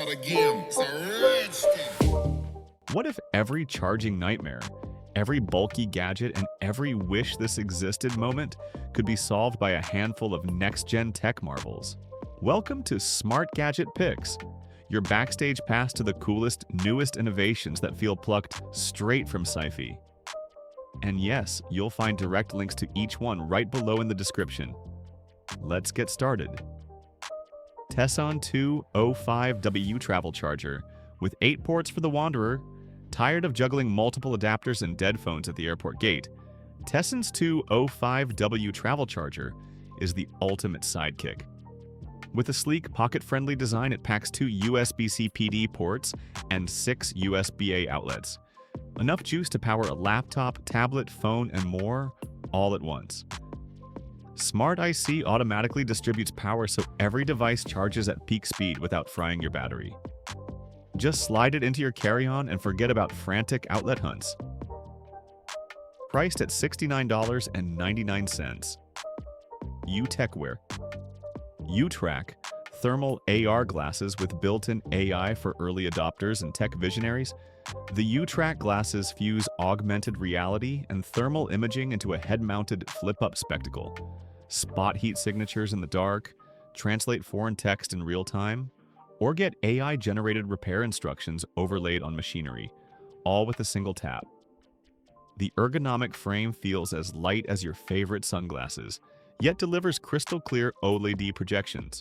start again. It's a rich thing. What if every charging nightmare, every bulky gadget, and every wish this existed moment could be solved by a handful of next-gen tech marvels? Welcome to Smart Gadget Picks, your backstage pass to the coolest, newest innovations that feel plucked straight from sci-fi. And yes, you'll find direct links to each one right below in the description. Let's get started. Tesson 205W travel charger with 8 ports for the wanderer. Tired of juggling multiple adapters and dead phones at the airport gate? Tesson's 205W travel charger is the ultimate sidekick. With a sleek, pocket-friendly design, it packs 2 USB-C PD ports and 6 USB-A outlets. Enough juice to power a laptop, tablet, phone, and more all at once. Smart IC automatically distributes power so every device charges at peak speed without frying your battery. Just slide it into your carry-on and forget about frantic outlet hunts. Priced at $69.99. Utecwear. Utrak thermal AR glasses with built-in AI for early adopters and tech visionaries. The Utrak glasses fuse augmented reality and thermal imaging into a head-mounted flip-up spectacle. Spot heat signatures in the dark, translate foreign text in real time, or get AI-generated repair instructions overlaid on machinery, all with a single tap. The ergonomic frame feels as light as your favorite sunglasses, yet delivers crystal-clear OLED projections.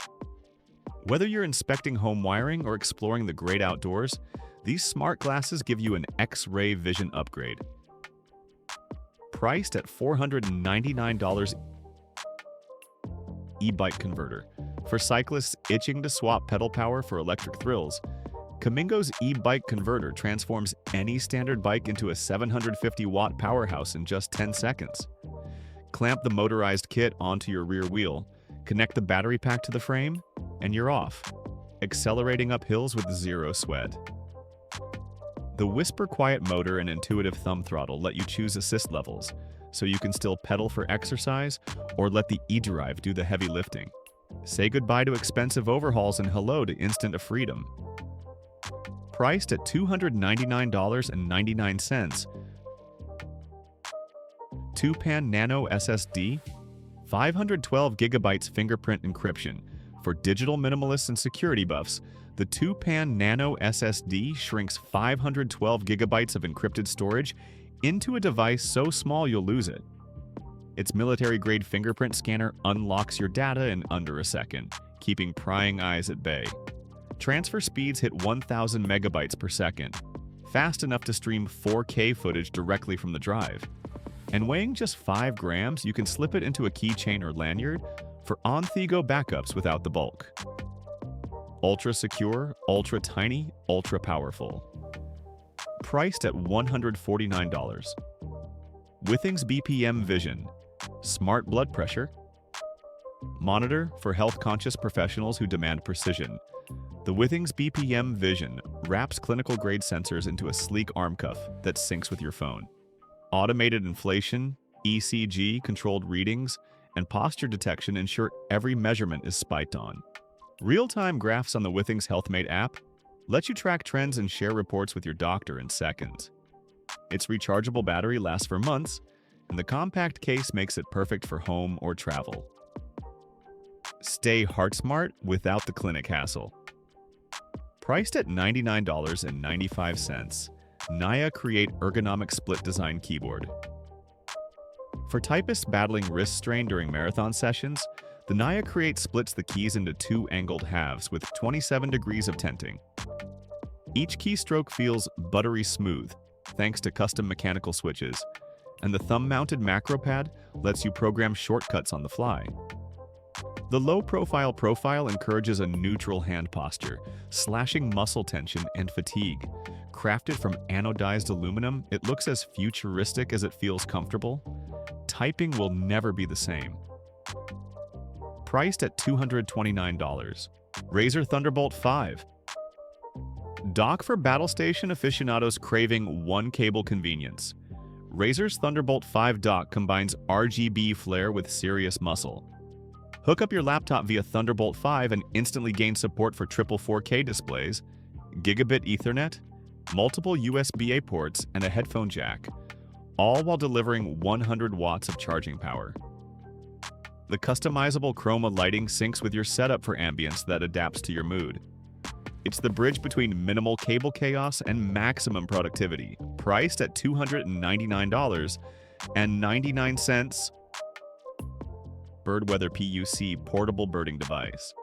Whether you're inspecting home wiring or exploring the great outdoors, these smart glasses give you an X-ray vision upgrade. Priced at $499, eBike converter. For cyclists itching to swap pedal power for electric thrills, Kamingo's eBike converter transforms any standard bike into a 750-watt powerhouse in just 10 seconds. Clamp the motorized kit onto your rear wheel, connect the battery pack to the frame, and you're off, accelerating up hills with zero sweat. The Whisper Quiet motor and intuitive thumb throttle let you choose assist levels, so you can still pedal for exercise or let the eDrive do the heavy lifting. Say goodbye to expensive overhauls and hello to instant freedom. Priced at $299.99. 2-pan Nano SSD, 512 GB fingerprint encryption. For digital minimalists and security buffs, the 2-pan Nano SSD shrinks 512 GB of encrypted storage into a device so small you'll lose it. Its military-grade fingerprint scanner unlocks your data in under a second, keeping prying eyes at bay. Transfer speeds hit 1,000 megabytes per second, fast enough to stream 4K footage directly from the drive. And weighing just 5 grams, you can slip it into a keychain or lanyard for on-the-go backups without the bulk. Ultra secure, ultra tiny, ultra powerful. Priced at $149. Withings BPM Vision. Smart blood pressure. Monitor for health-conscious professionals who demand precision. The Withings BPM Vision wraps clinical-grade sensors into a sleek arm cuff that syncs with your phone. Automated inflation, ECG-controlled readings, and posture detection ensure every measurement is spiked on. Real-time graphs on the Withings HealthMate app let you track trends and share reports with your doctor in seconds. Its rechargeable battery lasts for months, and the compact case makes it perfect for home or travel. Stay heart-smart without the clinic hassle. Priced at $99.95, Naya Create Ergonomic Split Design Keyboard. For typists battling wrist strain during marathon sessions, the Naya Create splits the keys into 2 angled halves with 27 degrees of tenting. Each keystroke feels buttery smooth, thanks to custom mechanical switches, and the thumb-mounted macro pad lets you program shortcuts on the fly. The low-profile profile encourages a neutral hand posture, slashing muscle tension and fatigue. Crafted from anodized aluminum, it looks as futuristic as it feels comfortable. Typing will never be the same. Priced at $229. Razer Thunderbolt 5. Dock for battle station aficionados craving one-cable convenience. Razer's Thunderbolt 5 dock combines RGB flair with serious muscle. Hook up your laptop via Thunderbolt 5 and instantly gain support for triple 4K displays, gigabit Ethernet, multiple USB-A ports, and a headphone jack, all while delivering 100 watts of charging power. The customizable chroma lighting syncs with your setup for ambience that adapts to your mood. It's the bridge between minimal cable chaos and maximum productivity, priced at $299.99. Birdweather PUC portable birding device.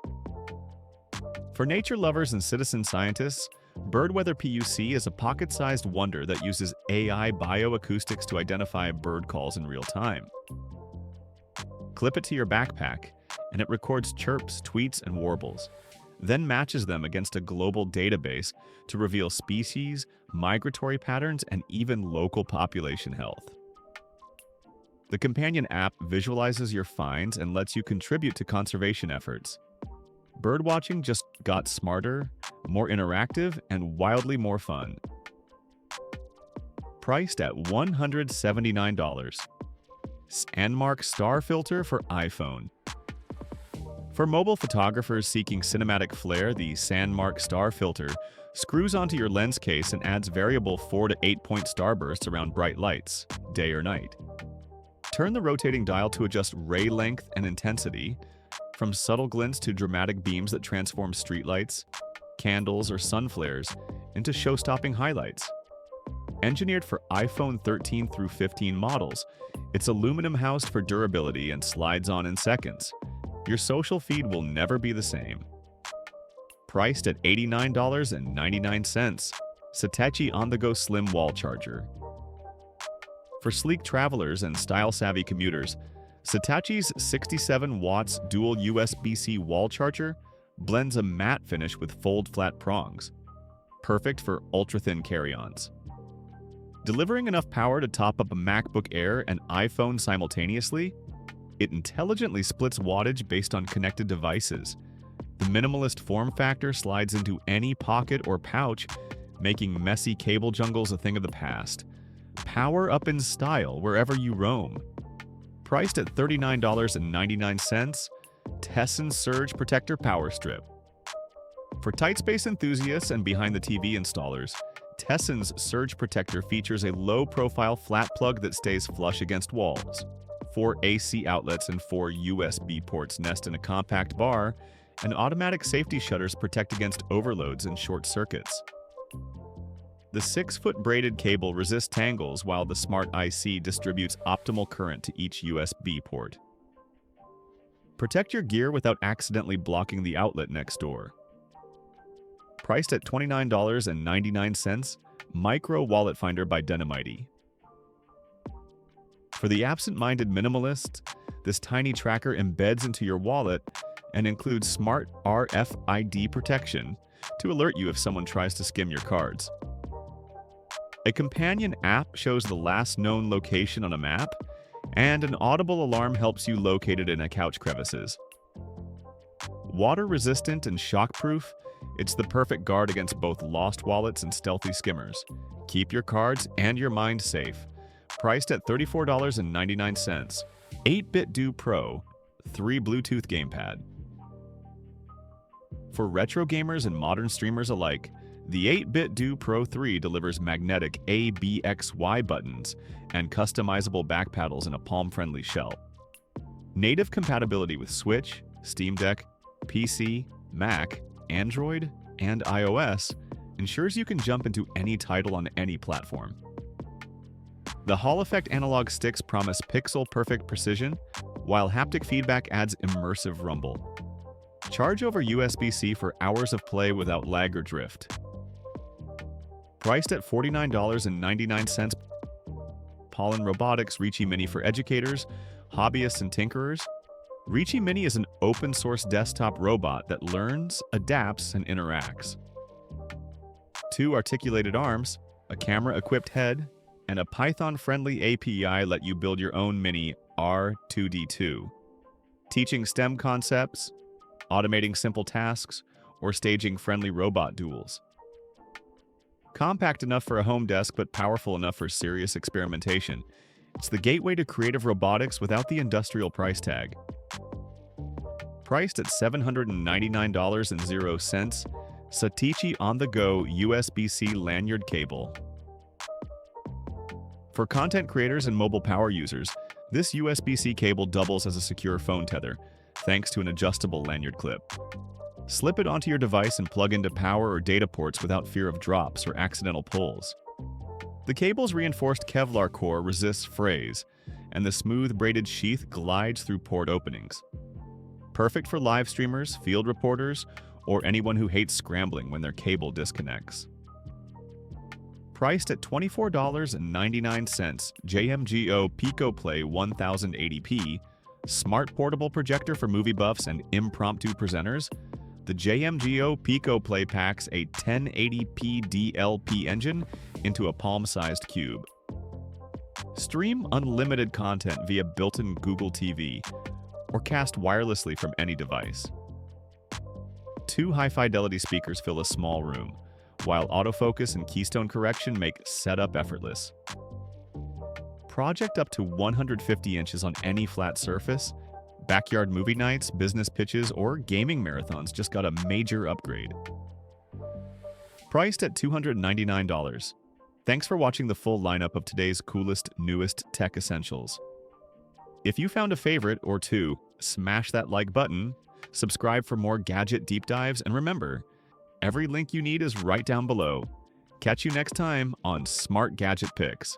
For nature lovers and citizen scientists, Birdweather PUC is a pocket-sized wonder that uses AI bioacoustics to identify bird calls in real time. Clip it to your backpack, and it records chirps, tweets, and warbles, then matches them against a global database to reveal species, migratory patterns, and even local population health. The companion app visualizes your finds and lets you contribute to conservation efforts. Birdwatching just got smarter, more interactive, and wildly more fun. Priced at $179. Sanmark Star Filter for iPhone. For mobile photographers seeking cinematic flair, the Sanmark Star Filter screws onto your lens case and adds variable 4 to 8 point starbursts around bright lights, day or night. Turn the rotating dial to adjust ray length and intensity, from subtle glints to dramatic beams that transform streetlights, candles, or sun flares into show-stopping highlights. Engineered for iPhone 13 through 15 models, it's aluminum housed for durability and slides on in seconds. Your social feed will never be the same. Priced at $89.99. Satachi on-the-go slim wall charger. For sleek travelers and style-savvy commuters, Satachi's 67 watts dual USB-C wall charger blends a matte finish with fold-flat prongs, perfect for ultra-thin carry-ons. Delivering enough power to top up a MacBook Air and iPhone simultaneously, it intelligently splits wattage based on connected devices. The minimalist form factor slides into any pocket or pouch, making messy cable jungles a thing of the past. Power up in style wherever you roam. Priced at $39.99, Tessen Surge Protector Power Strip. For tight space enthusiasts and behind-the-TV installers, Tessen's Surge Protector features a low-profile flat plug that stays flush against walls. 4 AC outlets and 4 USB ports nest in a compact bar, and automatic safety shutters protect against overloads and short circuits. The 6-foot braided cable resists tangles while the Smart IC distributes optimal current to each USB port. Protect your gear without accidentally blocking the outlet next door. Priced at $29.99, Micro Wallet Finder by Dynamite. For the absent-minded minimalist, this tiny tracker embeds into your wallet and includes smart RFID protection to alert you if someone tries to skim your cards. A companion app shows the last known location on a map, and an audible alarm helps you locate it in a couch crevices. Water-resistant and shock-proof, it's the perfect guard against both lost wallets and stealthy skimmers. Keep your cards and your mind safe. Priced at $34.99. 8-bit Do Pro 3 Bluetooth Gamepad. For retro gamers and modern streamers alike, the 8-bit Do Pro 3 delivers magnetic A, B, X, Y buttons and customizable back paddles in a palm-friendly shell. Native compatibility with Switch, Steam Deck, PC, Mac, Android, and iOS ensures you can jump into any title on any platform. The Hall Effect analog sticks promise pixel-perfect precision, while haptic feedback adds immersive rumble. Charge over USB-C for hours of play without lag or drift. Priced at $49.99, Pollen Robotics Reachi Mini for educators, hobbyists, and tinkerers. Reachi Mini is an open-source desktop robot that learns, adapts, and interacts. 2 articulated arms, a camera-equipped head, and a Python-friendly API let you build your own mini R2D2, teaching STEM concepts, automating simple tasks, or staging friendly robot duels. Compact enough for a home desk, but powerful enough for serious experimentation. It's the gateway to creative robotics without the industrial price tag. Priced at $799.00, Satici on-the-go USB-C lanyard cable. For content creators and mobile power users, this USB-C cable doubles as a secure phone tether, thanks to an adjustable lanyard clip. Slip it onto your device and plug into power or data ports without fear of drops or accidental pulls. The cable's reinforced Kevlar core resists frays, and the smooth braided sheath glides through port openings. Perfect for live streamers, field reporters, or anyone who hates scrambling when their cable disconnects. Priced at $24.99, JMGO Pico Play 1080p, smart portable projector for movie buffs and impromptu presenters, the JMGO Pico Play packs a 1080p DLP engine into a palm-sized cube. Stream unlimited content via built-in Google TV, or cast wirelessly from any device. 2 high-fidelity speakers fill a small room, while autofocus and keystone correction make setup effortless. Project up to 150 inches on any flat surface. Backyard movie nights, business pitches, or gaming marathons just got a major upgrade. Priced at $299. Thanks for watching the full lineup of today's coolest, newest tech essentials. If you found a favorite or two, smash that like button, subscribe for more gadget deep dives, and remember, every link you need is right down below. Catch you next time on Smart Gadget Picks.